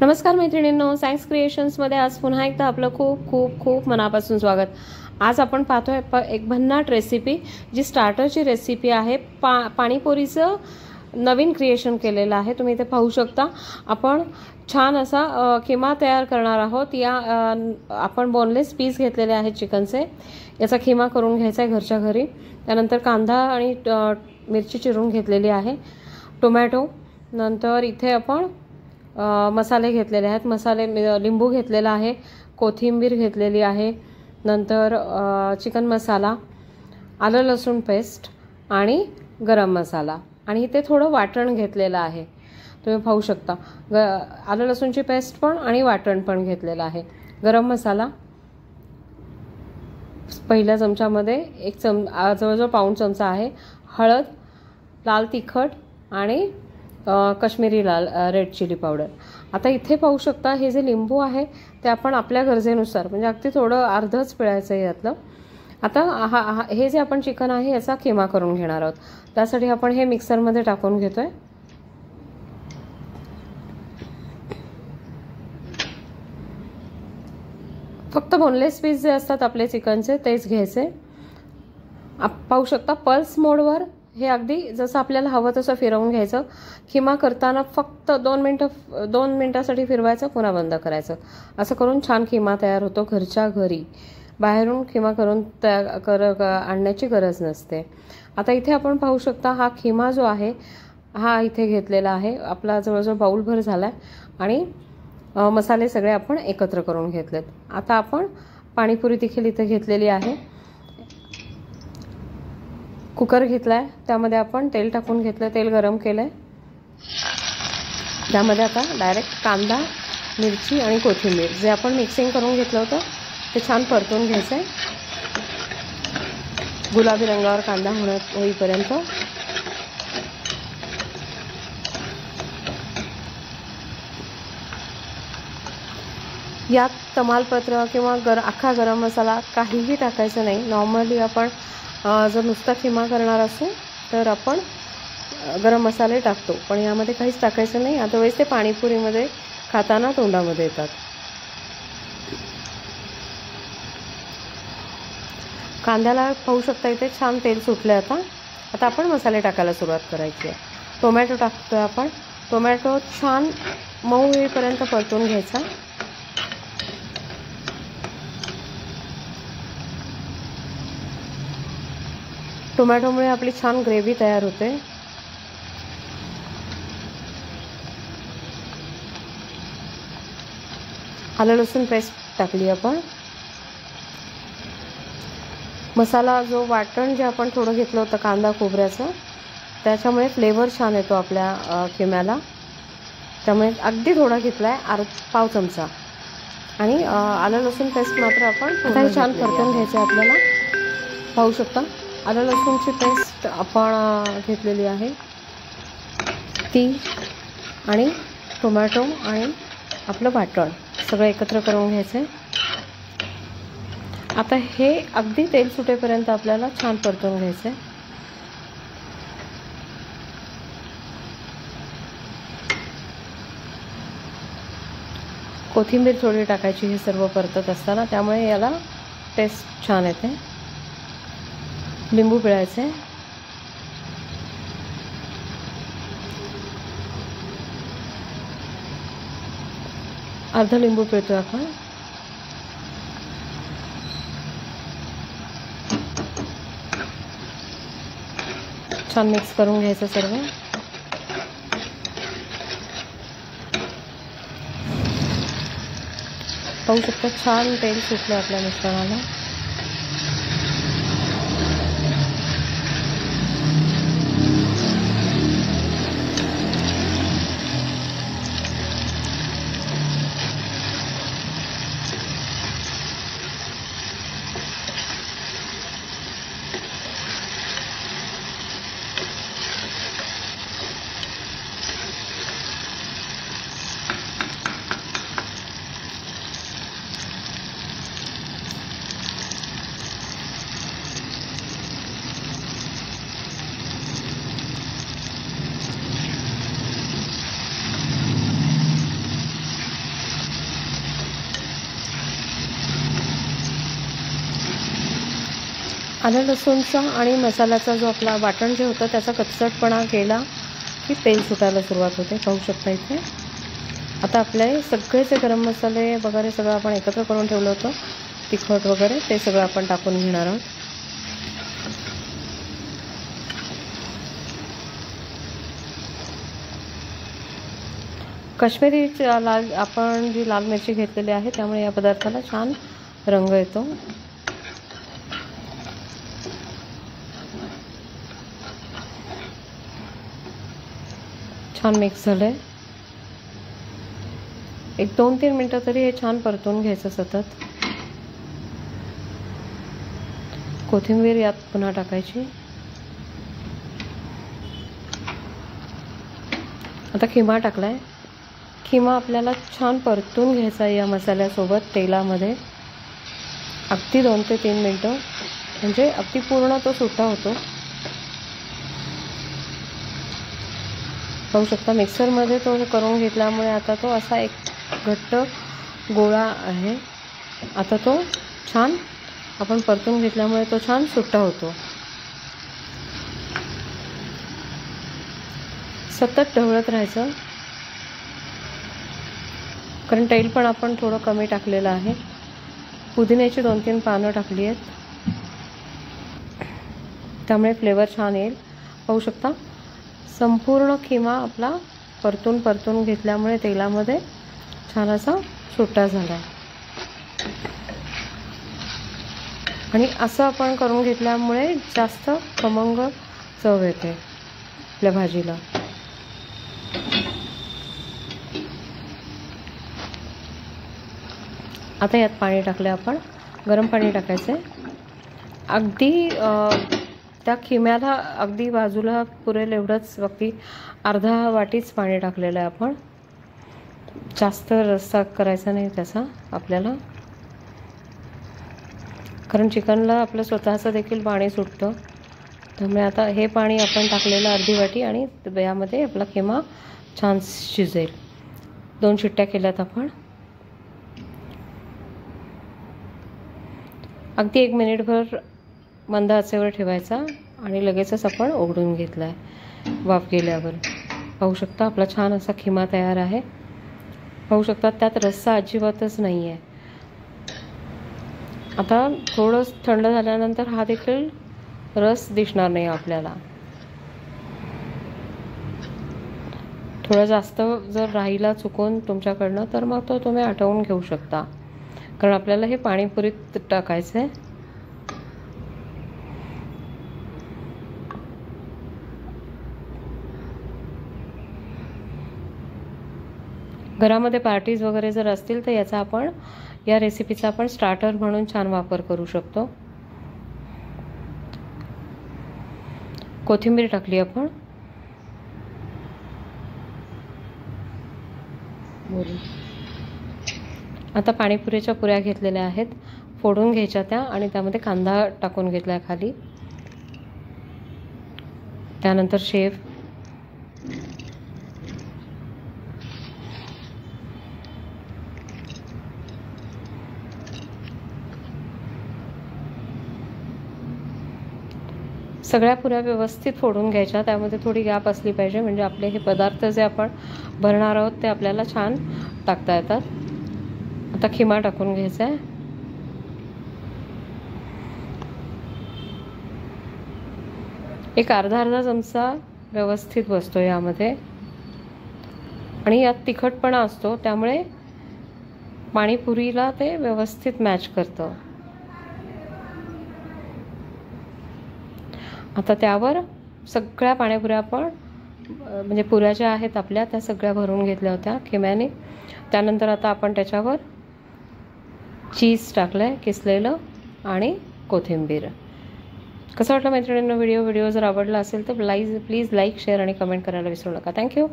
नमस्कार मैत्रिणींनो, सायन्स क्रिएशन्समध्ये आज पुन्हा एकदा आपलं खूप खूप खूप मनापासून स्वागत। आज आपण पाहतोय एक भन्नाट रेसिपी, जी स्टार्टरची रेसिपी आहे। पाणीपुरीचं नवीन क्रिएशन केलेलं आहे। तुम्ही इथे पाहू शकता। आपण छान असा किमा तयार करणार आहोत। या आपण बोनलेस पीस घेतलेले आहेत चिकनचे। याचा किमा करून घ्यायचा आहे घरच्या घरी। त्यानंतर कांदा आणि मिरची चिरून घेतलेली आहे, टोमॅटो, नंतर इथे आपण मसाले घेतलेले आहेत। मसाले लिंबू घेतलेला आहे, कोथिंबीर घेतलेली आहे, नंतर चिकन मसाला, आलं लसूण पेस्ट आणि गरम मसाला, आणि इथे थोडं वाटण घेतलेलं आहे। तुम्ही पाहू शकता आलं लसूणची पेस्ट पण आणि वाटण पण घेतलेलं आहे। गरम मसाला पहिल्या चमच्यामध्ये जवळजवळ पाऊण चमचा आहे। हळद, लाल तिखट आणि काश्मीरी रेड चिली पावडर। आता इथे पाहू शकता हे जे लिंबू आहे ते आपण आपल्या गरजेनुसार, म्हणजे अगदी थोडं अर्धच पिळायचं आहे यातलं। आता हे जे आपण चिकन आहे याचा किमा करून घेणार आहोत। त्यासाठी आपण हे मिक्सरमध्ये टाकून घेतोय। फक्त बोनलेस पीस जे असतात आपले चिकनचे तेच घ्यायचे। पाहू शकता पल्स मोडवर हे अगदी जसं आपल्याला हवं तसं फिरवून घ्यायचं। किमा करताना फक्त 2 मिनिटासाठी फिरवायचं, पुन्हा बंद करायचं। असं करून छान किमा तयार होतो घरच्या घरी। बाहेरून किमा करून आणण्याची गरज नसते। आता इथे आपण पाहू शकता हा किमा जो आहे हा इथे घेतलेला आहे। आपला जवळजवळ बाउलभर झाला आहे आणि मसाले सगळे आपण एकत्र करून घेतलेत। आता आपण पाणीपुरी देखील इथे घेतलेली आहे। कुकर घेतलाय, त्यामध्ये आपण तेल टाकून घेतलं, तेल गरम केलंय। त्यामध्ये आता डायरेक्ट कांदा, मिरची आणि कोथिंबीर जे आपण मिक्सिंग करून घेतलं होतं ते छान परतून घ्यायचंय, गुलाबी रंगावर कांदा होईपर्यंत। यात तमालपत्र किंवा अख्खा गरम मसाला काहीही टाकायचं नाही। नॉर्मली आपण जर नुसता किमा करणार असू तर आपण गरम मसाले टाकतो, पण यामध्ये काहीच टाकायचं नाही, अदरवाईज ते पाणीपुरीमध्ये खाताना तोंडामध्ये येतात। कांद्याला पाहू शकता इथे छान तेल सुटले। आता आपण मसाले टाकायला सुरुवात करायची आहे। टोमॅटो टाकतोय आपण। टोमॅटो छान मऊ होईपर्यंत परतून घ्यायचा। टोमॅटोमुळे आपली छान ग्रेव्ही तयार होते। आलं लसूण पेस्ट टाकली आपण। मसाला जो वाटण जे आपण थोडं घेतलं होतं कांदा खोबऱ्याचं, त्याच्यामुळे फ्लेवर छान येतो आपल्या किम्याला, त्यामुळे अगदी थोडा घेतलाय, पाव चमचा। आणि आलं लसूण पेस्ट मात्र आपण छान परतून घ्यायचं आहे आपल्याला। पाहू शकता आलं लसूणची पेस्ट आपण घेतलेली आहे ती, आणि टोमॅटो आणि आपलं वाटण सगळं एकत्र करून घ्यायचं आहे। आता हे अगदी तेल सुटेपर्यंत आपल्याला छान परतून घ्यायचं आहे। कोथिंबीर थोडी टाकायची हे सर्व परतत असताना, त्यामुळे याला टेस्ट छान येते। लिंबू पिळायचे, अर्ध लिंबू पिळतोय आपण। छान मिक्स करून घ्यायचं सर्व। पाहू शकता छान तेल सुटलं आपल्या मिश्रणाला। आलं लसूणचा आणि मसाल्याचा जो आपला वाटण जे होतं त्याचा कचरटपणा गेला की तेल सुटायला सुरुवात होते, पाहू शकता इथे। आता आपले सगळेचे गरम मसाले वगैरे सगळं आपण एकत्र करून ठेवलं होतं, तिखट वगैरे ते सगळं आपण टाकून घेणार आहोत। काश्मीरी लाल आपण जी लाल मिरची घेतलेली आहे त्यामुळे या पदार्थाला छान रंग येतो। छान मिक्स झालंय। एक 2-3 मिनिटं तरी हे छान परतून घ्यायचं सतत। कोथिंबीर यात पुन्हा टाकायची। आता खिमा टाकलाय। खिमा आपल्याला छान परतून घ्यायचा या मसाल्यासोबत तेलामध्ये, अगदी 2 ते 3 मिनिटं, म्हणजे अगदी पूर्ण तो सुट्टा होतो। पाहू शकता मिक्सरमध्ये तो करून घेतल्यामुळे आता तो असा एक घट्ट गोळा आहे। आता तो छान आपण परतून घेतल्यामुळे तो छान सुट्टा होतो। सतत ढवळत राहायचं, कारण तेल पण आपण थोडं कमी टाकलेलं आहे। पुदिन्याची 2-3 पानं टाकली आहेत, त्यामुळे फ्लेवर छान येईल। पाहू शकता संपूर्ण खिमा आपला परतून घेतल्यामुळे तेलामध्ये छान असा सुट्टा झाला। आणि असं आपण करून घेतल्यामुळे जास्त खमंग चव येते आपल्या भाजीला। आता यात पाणी टाकले आपण, गरम पाणी टाकायचं आहे। अगदी त्या खिम्याला अगदी बाजूला पुरेल एवढंच, अगदी अर्धा वाटीच पाणी टाकलेलं आहे आपण। जास्त रस्सा करायचा नाही त्याचा आपल्याला, कारण चिकनला आपलं स्वतःचं देखील पाणी सुटतं। त्यामुळे आता हे पाणी आपण टाकलेलं अर्धी वाटी, आणि यामध्ये आपला खिमा छान शिजेल। 2 शिट्ट्या केल्यात आपण। अगदी 1 मिनिटभर मंद आचेवर ठेवायचा आणि लगेचच आपण उघडून घेतला आहे वाफ गेल्यावर। पाहू शकता आपला छान असा खिमा तयार आहे। पाहू शकता त्यात रस्सा अजिबातच नाही आहे। आता थोडं थंड झाल्यानंतर हा देखील रस दिसणार नाही आपल्याला। थोडं जास्त जर राहिला चुकून तुमच्याकडनं तर मग तो तुम्ही आटवून घेऊ शकता, कारण आपल्याला हे पाणीपुरीत टाकायचं आहे। घरामध्ये पार्टीज वगैरे जर असतील तर याचा आपण या रेसिपीचा आपण स्टार्टर म्हणून छान वापर करू शकतो। कोथिंबीर टाकली आपण। आता पाणीपुरीच्या पुऱ्या घेतलेल्या आहेत, फोडून घ्यायच्या त्या, आणि त्यामध्ये कांदा टाकून घेतला खाली, त्यानंतर शेव, सगळ्या पुऱ्या व्यवस्थित फोडून घ्यायच्या। त्यामध्ये थोडी गॅप असली पाहिजे, म्हणजे आपले हे पदार्थ जे आपण भरणार आहोत ते आपल्याला छान टाकता येतात। आता खिमा टाकून घ्यायचा आहे। एक अर्धा चमचा व्यवस्थित बसतो यामध्ये, आणि यात तिखटपणा असतो त्यामुळे पाणीपुरीला ते व्यवस्थित मॅच करतं। आता त्यावर सगळ्या पाणीपुऱ्या आपण, म्हणजे पुऱ्या ज्या आहेत आपल्या त्या सगळ्या भरून घेतल्या होत्या खिम्याने। त्यानंतर आता आपण त्याच्यावर चीज टाकलंय किसलेलं, आणि कोथिंबीर। कसं वाटलं मैत्रिणींनो व्हिडिओ जर आवडला असेल तर प्लीज लाईक, शेअर आणि कमेंट करायला विसरू नका। थँक्यू।